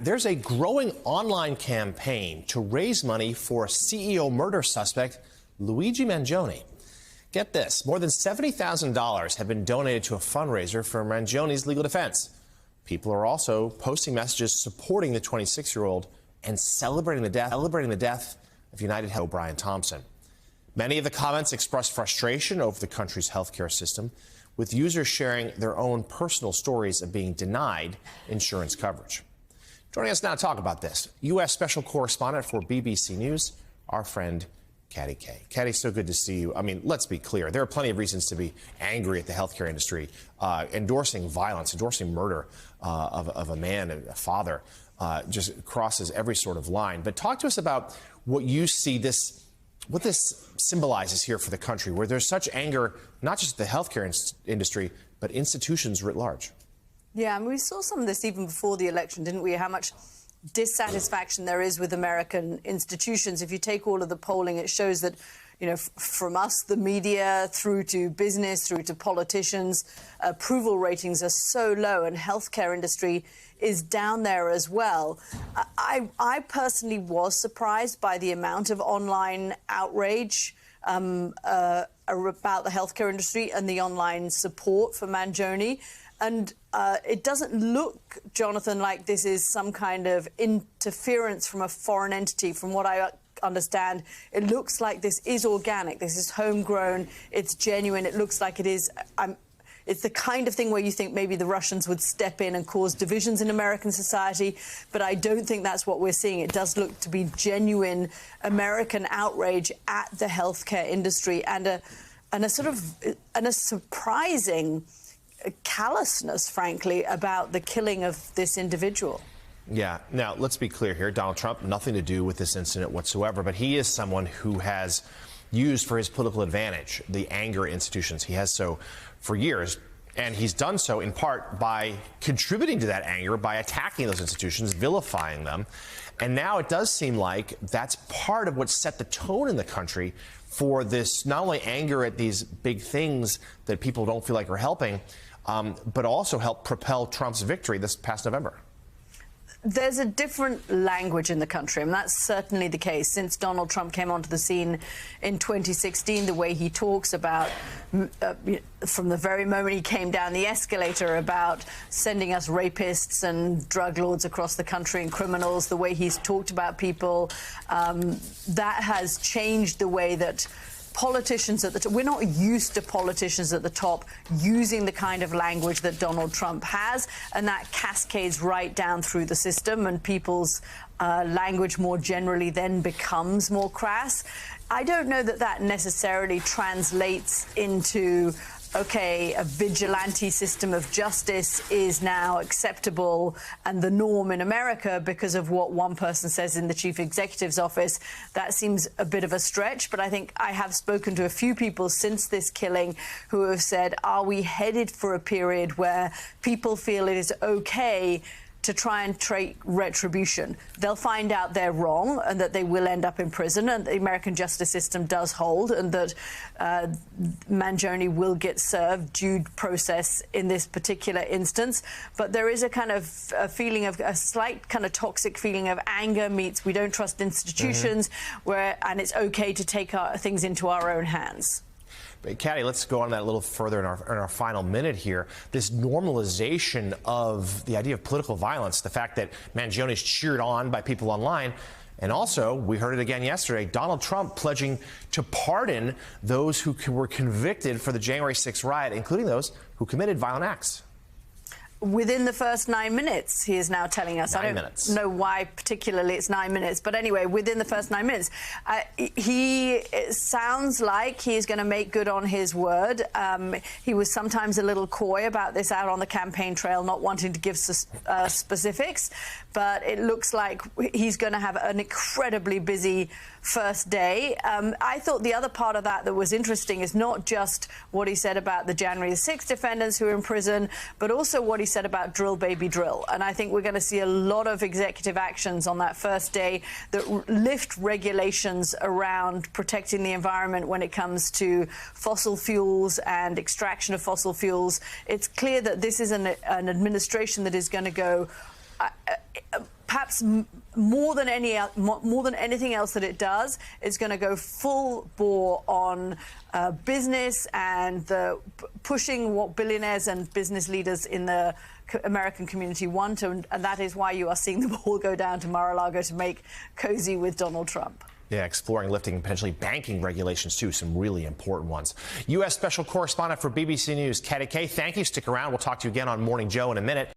There's a growing online campaign to raise money for CEO murder suspect Luigi Mangione. Get this, more than $70,000 have been donated to a fundraiser for Mangione's legal defense. People are also posting messages supporting the 26-year-old and celebrating the death of United Health Brian Thompson. Many of the comments express frustration over the country's healthcare system, with users sharing their own personal stories of being denied insurance coverage. Joining us now to talk about this, U.S. Special Correspondent for BBC News, our friend Katty Kay. Katty, so good to see you. I mean, let's be clear. There are plenty of reasons to be angry at the healthcare industry, endorsing violence, endorsing murder of a man, a father, just crosses every sort of line. But talk to us about what you see what this symbolizes here for the country, where there's such anger, not just the healthcare industry, but institutions writ large. Yeah, and we saw some of this even before the election, didn't we? How much dissatisfaction there is with American institutions. If you take all of the polling, it shows that, you know, from us, the media, through to business, through to politicians, approval ratings are so low, and healthcare industry is down there as well. I personally was surprised by the amount of online outrage about the healthcare industry and the online support for Mangione. And it doesn't look, Jonathan, like this is some kind of interference from a foreign entity. From what I understand, it looks like this is organic. This is homegrown. It's genuine. It looks like it is. It's the kind of thing where you think maybe the Russians would step in and cause divisions in American society. But I don't think that's what we're seeing. It does look to be genuine American outrage at the healthcare industry and a surprising callousness, frankly, about the killing of this individual. Yeah. Now, let's be clear here. Donald Trump, nothing to do with this incident whatsoever, but he is someone who has used for his political advantage the anger institutions. He has so for years, and he's done so in part by contributing to that anger, by attacking those institutions, vilifying them. And now it does seem like that's part of what set the tone in the country for this, not only anger at these big things that people don't feel like are helping, but also help propel Trump's victory this past November. There's a different language in the country, and that's certainly the case. Since Donald Trump came onto the scene in 2016, the way he talks about, from the very moment he came down the escalator, about sending us rapists and drug lords across the country and criminals, the way he's talked about people, that has changed the way that politicians at the top, we're not used to politicians at the top using the kind of language that Donald Trump has, and that cascades right down through the system, and people's language more generally then becomes more crass. I don't know that that necessarily translates into, okay, a vigilante system of justice is now acceptable and the norm in America because of what one person says in the chief executive's office. That seems a bit of a stretch, but I think I have spoken to a few people since this killing who have said, are we headed for a period where people feel it is okay to try and take retribution? They'll find out they're wrong and that they will end up in prison, and the American justice system does hold, and that Mangione will get served due process in this particular instance. But there is a kind of a feeling of a slight kind of toxic feeling of anger meets we don't trust institutions, and it's okay to take things into our own hands. But Katty, let's go on that a little further in our final minute here. This normalization of the idea of political violence, the fact that Mangione is cheered on by people online, and also, we heard it again yesterday, Donald Trump pledging to pardon those who were convicted for the January 6th riot, including those who committed violent acts. Within the first 9 minutes, he is now telling us. 9 I minutes. don't know why particularly it's 9 minutes, but anyway, within the first 9 minutes. It sounds like he's going to make good on his word. He was sometimes a little coy about this out on the campaign trail, not wanting to give specifics, but it looks like he's going to have an incredibly busy first day. I thought the other part of that was interesting is not just what he said about the January 6th defendants who are in prison, but also what he said about drill, baby, drill. And I think we're going to see a lot of executive actions on that first day that lift regulations around protecting the environment when it comes to fossil fuels and extraction of fossil fuels. It's clear that this is an administration that is going to go perhaps more than anything else that it does, is going to go full bore on business and pushing what billionaires and business leaders in the American community want, and that is why you are seeing the ball go down to Mar-a-Lago to make cozy with Donald Trump. Yeah, exploring lifting potentially banking regulations, too, some really important ones. U.S. Special Correspondent for BBC News, Katie Kay, thank you. Stick around. We'll talk to you again on Morning Joe in a minute.